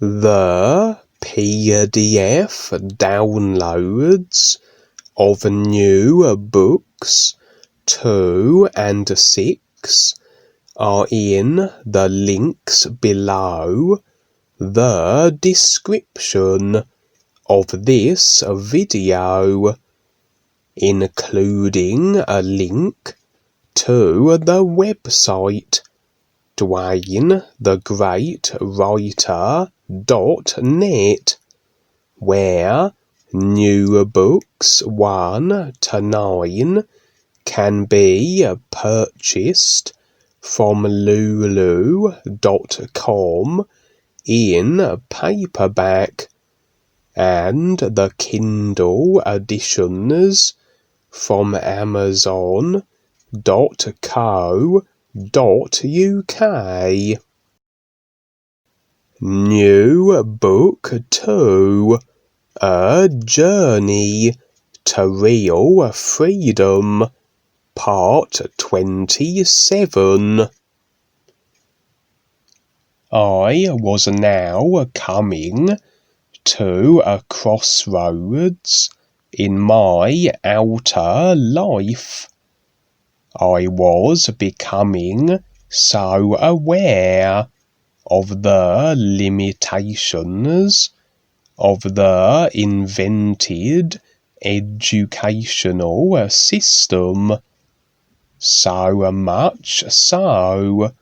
The PDF downloads of new books 2 and 6 are in the links below the description of this video, including a link to the website DuaneTheGreatWriter.net, where new books 1 to 9 can be purchased from lulu.com in paperback, and the Kindle editions from Amazon.co.uk. New Book 2, A Journey to Real Freedom, Part 27. I was now coming to a crossroads in my outer life. I was becoming so aware of the limitations of the invented educational system, so much so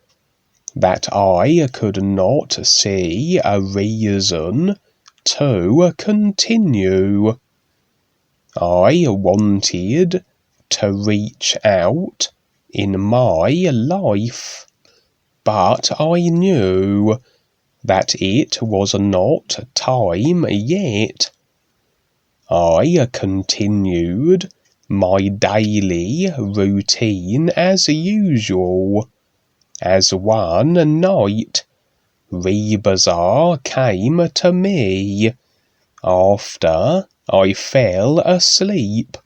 that I could not see a reason to continue. I wanted to reach out in my life, but I knew that it was not time yet. I continued my daily routine as usual, as one night ReBISAR came to me after I fell asleep.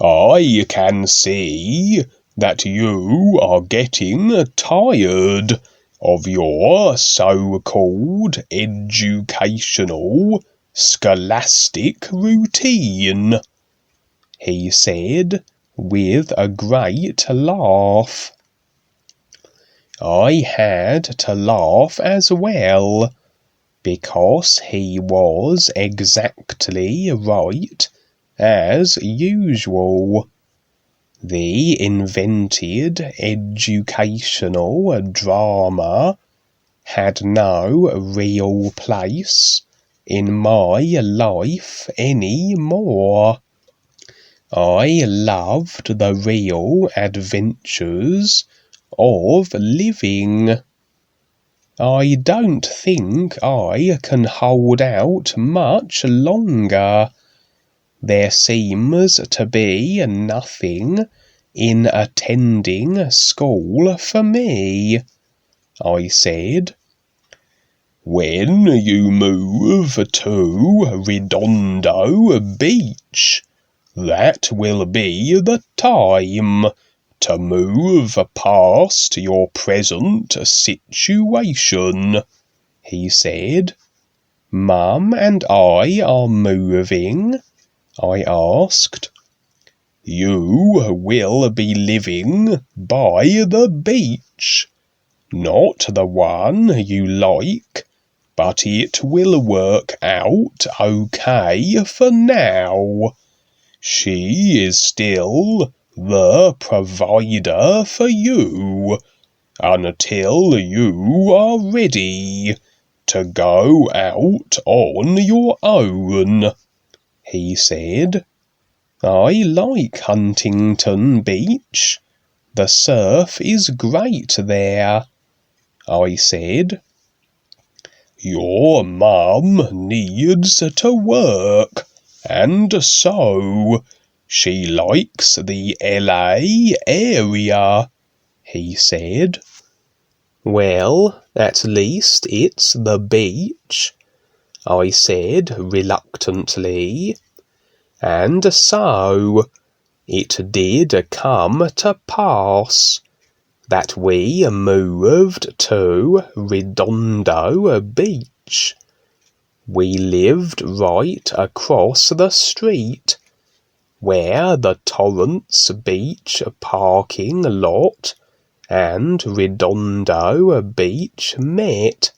"I can see that you are getting tired of your so-called educational, scholastic routine," he said with a great laugh. I had to laugh as well, because he was exactly right, as usual. The invented educational drama had no real place in my life anymore. I loved the real adventures of living. I don't think I can hold out much longer. There seems to be nothing in attending school for me, I said. "When you move to Redondo Beach, that will be the time to move past your present situation," he said. "Mum and I are moving?" I asked. "You will be living by the beach. Not the one you like, but it will work out okay for now. She is still the provider for you until you are ready to go out on your own," he said. "I like Huntington Beach. The surf is great there," I said. "Your mum needs to work, and so she likes the LA area," he said. "Well, at least it's the beach," I said reluctantly. And so it did come to pass that we moved to Redondo Beach. We lived right across the street, where the Torrance Beach parking lot and Redondo Beach met.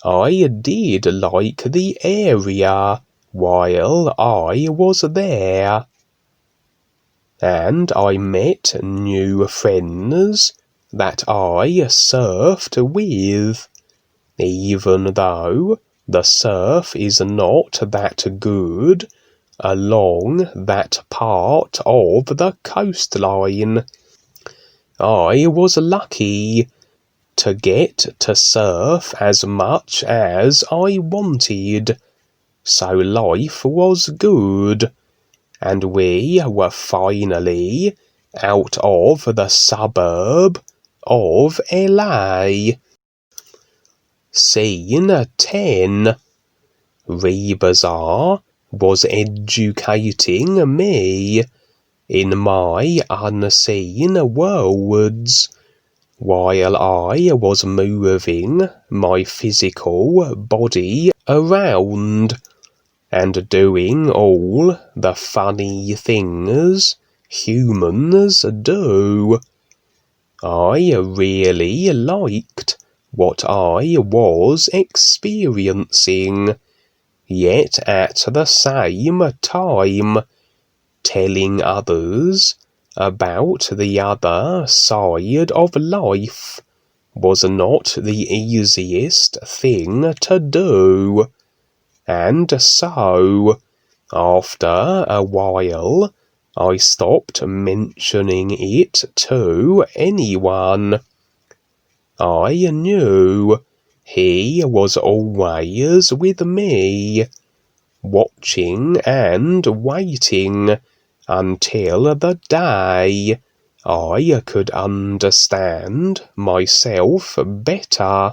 I did like the area while I was there, and I met new friends that I surfed with, even though the surf is not that good along that part of the coastline. I was lucky to get to surf as much as I wanted, so life was good, and we were finally out of the suburb of LA. Scene 10. ReBISAR was educating me in my unseen worlds, while I was moving my physical body around and doing all the funny things humans do. I really liked what I was experiencing, yet at the same time telling others about the other side of life was not the easiest thing to do. And so, after a while, I stopped mentioning it to anyone. I knew he was always with me, watching and waiting until the day I could understand myself better.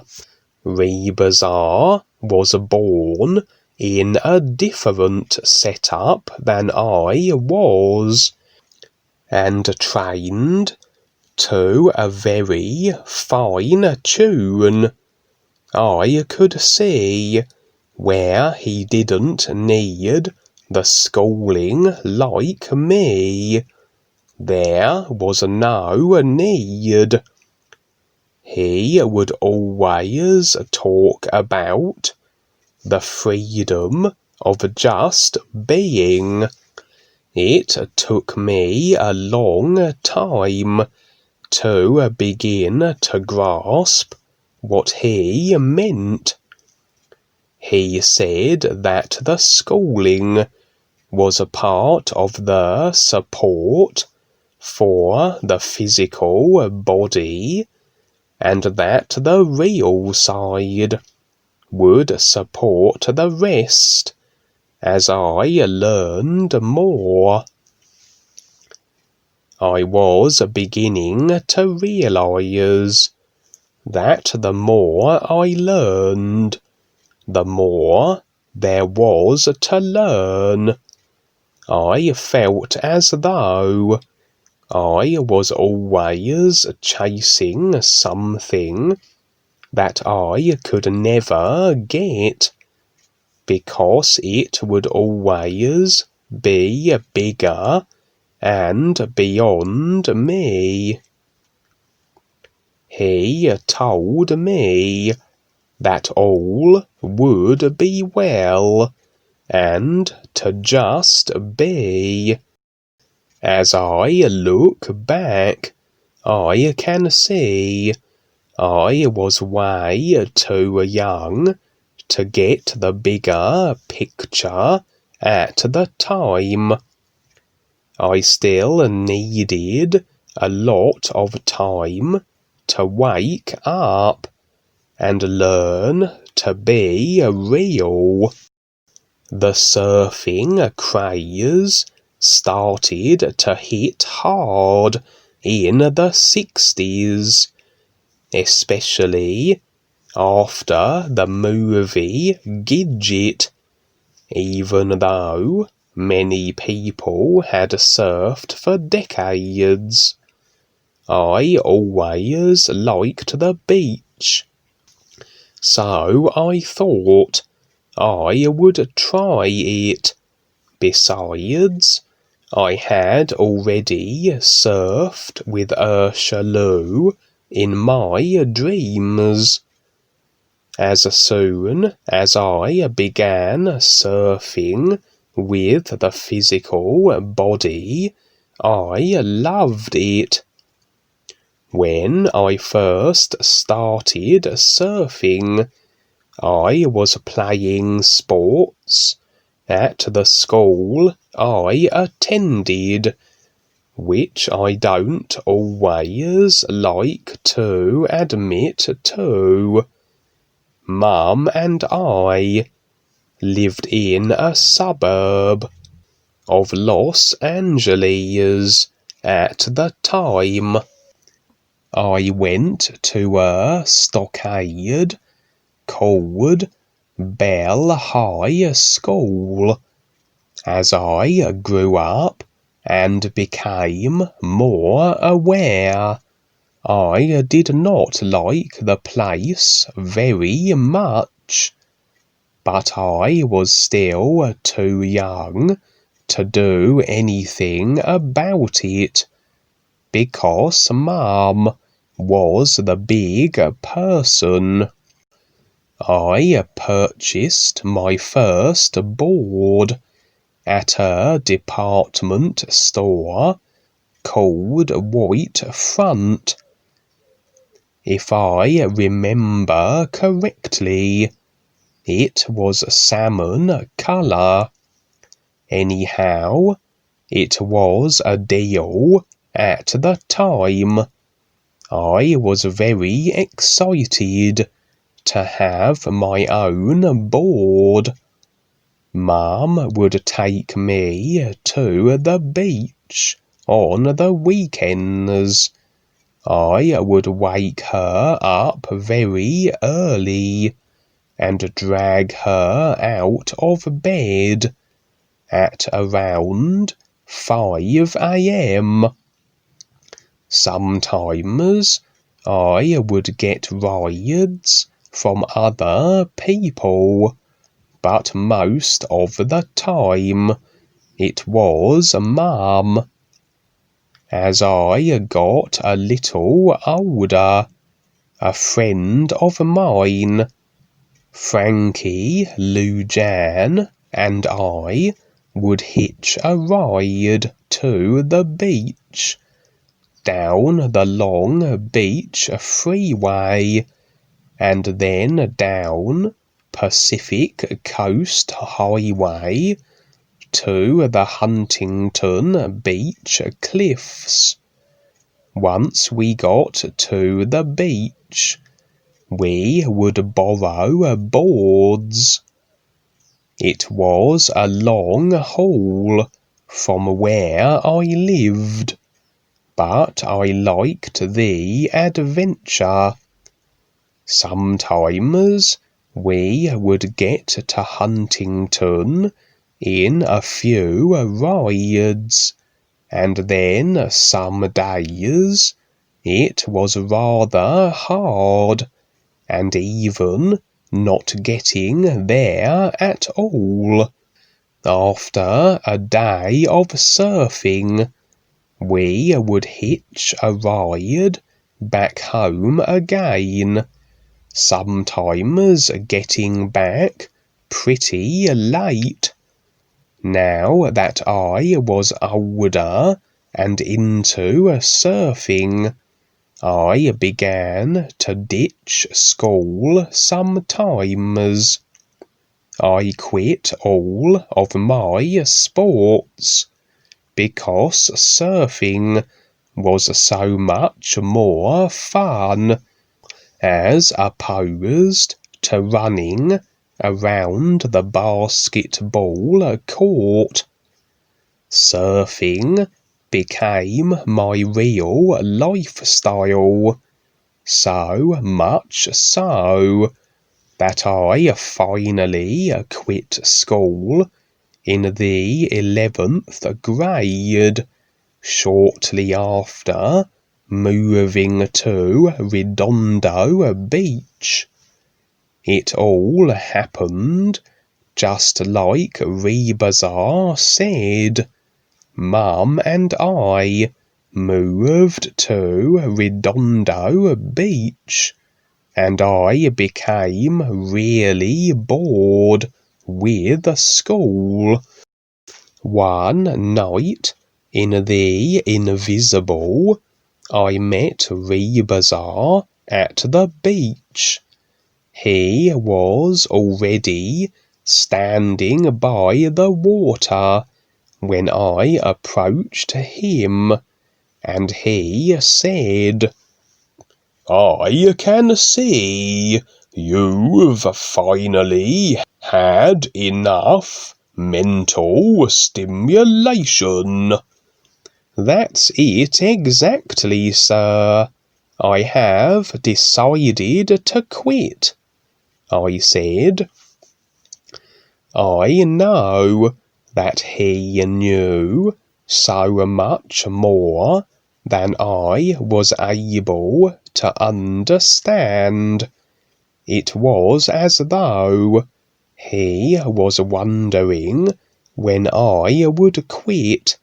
ReBISAR was born in a different setup than I was, and trained to a very fine tune. I could see where he didn't need the schooling like me. There was no need. He would always talk about the freedom of just being. It took me a long time to begin to grasp what he meant. He said that the schooling was a part of the support for the physical body, and that the real side would support the rest as I learned more. I was beginning to realize that the more I learned, the more there was to learn. I felt as though I was always chasing something that I could never get, because it would always be bigger and beyond me. He told me that all would be well, and to just be. As I look back, I can see I was way too young to get the bigger picture at the time. I still needed a lot of time to wake up and learn to be real. The surfing craze started to hit hard in the 60s, especially after the movie Gidget, even though many people had surfed for decades. I always liked the beach. So I thought I would try it. Besides, I had already surfed with Ursula in my dreams. As soon as I began surfing with the physical body, I loved it. When I first started surfing, I was playing sports at the school I attended, which I don't always like to admit to. Mum and I lived in a suburb of Los Angeles at the time. I went to a stockade called Bell High School. As I grew up and became more aware, I did not like the place very much, but I was still too young to do anything about it, because Mum was the big person. I purchased my first board at a department store called White Front. If I remember correctly, it was salmon colour. Anyhow, it was a deal at the time. I was very excited to have my own board. Mum would take me to the beach on the weekends. I would wake her up very early and drag her out of bed at around 5 a.m. Sometimes I would get rides from other people, but most of the time it was Mum. As I got a little older, a friend of mine, Frankie, Lujan, and I would hitch a ride to the beach, down the long beach freeway, and then down Pacific Coast Highway to the Huntington Beach Cliffs. Once we got to the beach, we would borrow boards. It was a long haul from where I lived, but I liked the adventure. Sometimes we would get to Huntington in a few rides, and then some days it was rather hard, and even not getting there at all. After a day of surfing, we would hitch a ride back home again, sometimes getting back pretty late. Now that I was older and into surfing, I began to ditch school sometimes. I quit all of my sports because surfing was so much more fun, as opposed to running around the basketball court. Surfing became my real lifestyle, so much so that I finally quit school in the 11th grade, shortly after moving to Redondo Beach. It all happened just like ReBiSar said. Mum and I moved to Redondo Beach, and I became really bored with school. One night in the Invisible, I met ReBiSar at the beach. He was already standing by the water when I approached him, and he said, "I can see you've finally had enough mental stimulation." "That's it exactly, sir. I have decided to quit," I said. I know that he knew so much more than I was able to understand. It was as though he was wondering when I would quit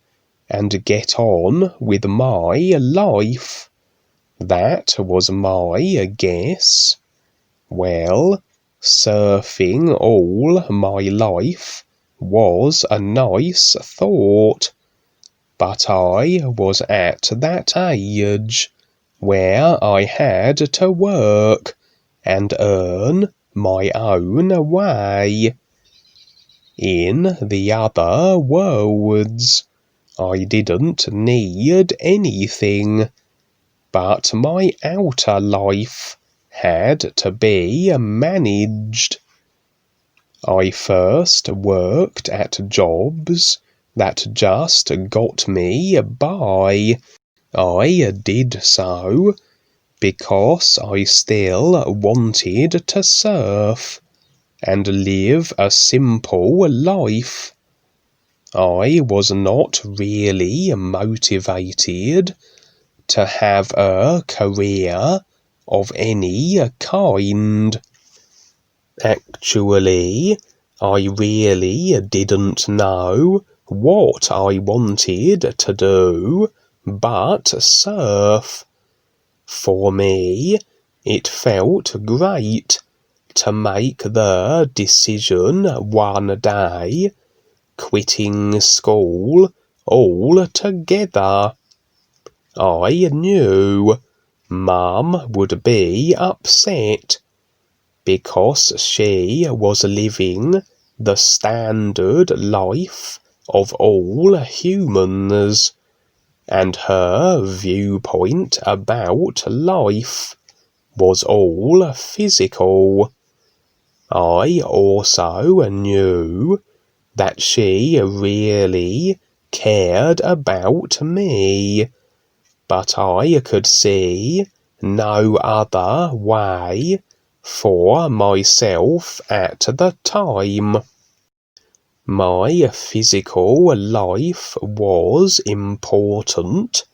and get on with my life. That was my guess. Well, surfing all my life was a nice thought, but I was at that age where I had to work and earn my own way. In the other worlds, I didn't need anything, but my outer life had to be managed. I first worked at jobs that just got me by. I did so because I still wanted to surf and live a simple life. I was not really motivated to have a career of any kind. Actually, I really didn't know what I wanted to do but surf. For me, it felt great to make the decision one day, quitting school altogether. I knew Mum would be upset because she was living the standard life of all humans, and her viewpoint about life was all physical. I also knew that she really cared about me, but I could see no other way for myself at the time. My physical life was important,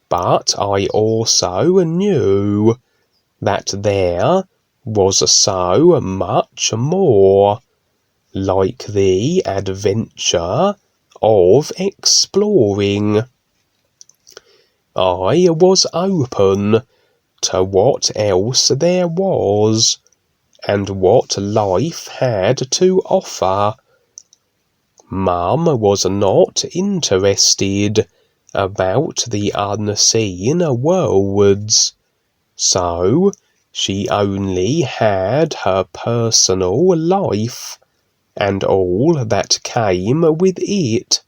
but I also knew that there was so much more, like the adventure of exploring. I was open to what else there was, and what life had to offer. Mum was not interested about the unseen worlds, so she only had her personal life and all that came with it.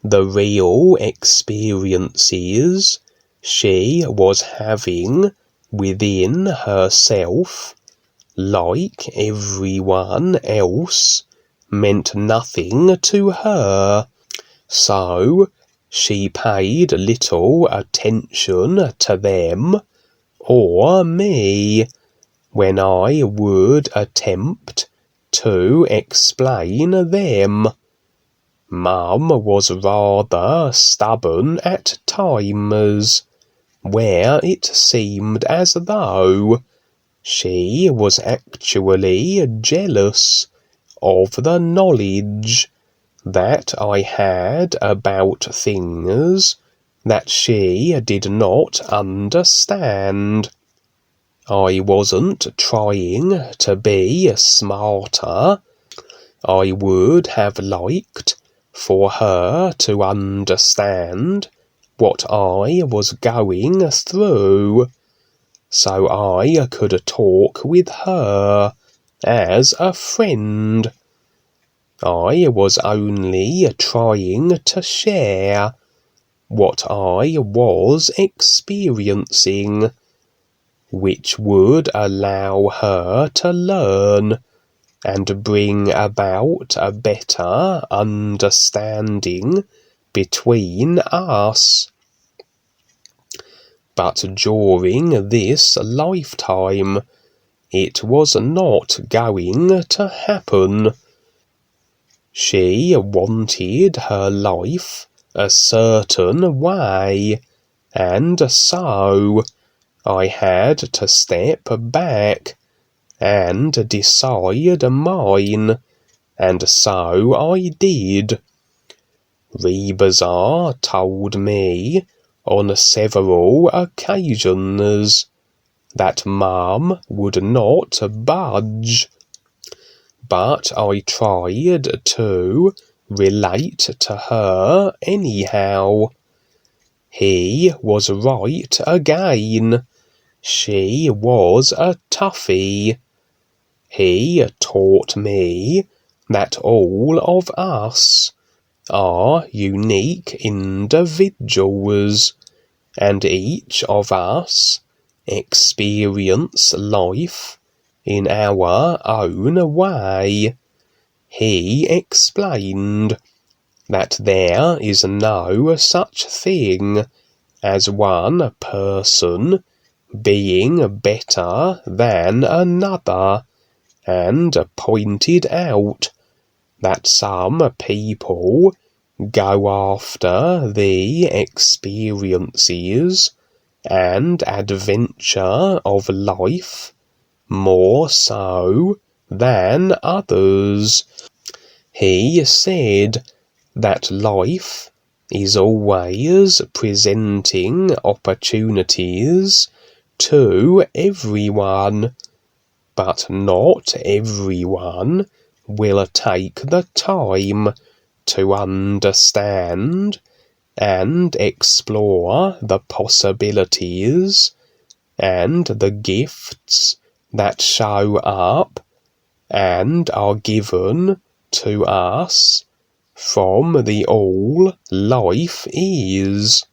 The real experiences she was having within herself, like everyone else, meant nothing to her, so she paid little attention to them or me when I would attempt to explain them. Mum was rather stubborn at times, where it seemed as though she was actually jealous of the knowledge that I had about things that she did not understand. I wasn't trying to be smarter. I would have liked for her to understand what I was going through, so I could talk with her as a friend. I was only trying to share what I was experiencing, which would allow her to learn and bring about a better understanding between us. But during this lifetime, it was not going to happen. She wanted her life a certain way, and so I had to step back and decide mine, and so I did. ReBISAR told me on several occasions that Mum would not budge, but I tried to relate to her anyhow. He was right again. She was a toughie. He taught me that all of us are unique individuals, and each of us experience life in our own way. He explained that there is no such thing as one person being better than another, and pointed out that some people go after the experiences and adventure of life more so than others. He said that life is always presenting opportunities to everyone, but not everyone will take the time to understand and explore the possibilities and the gifts that show up and are given to us from the all life is.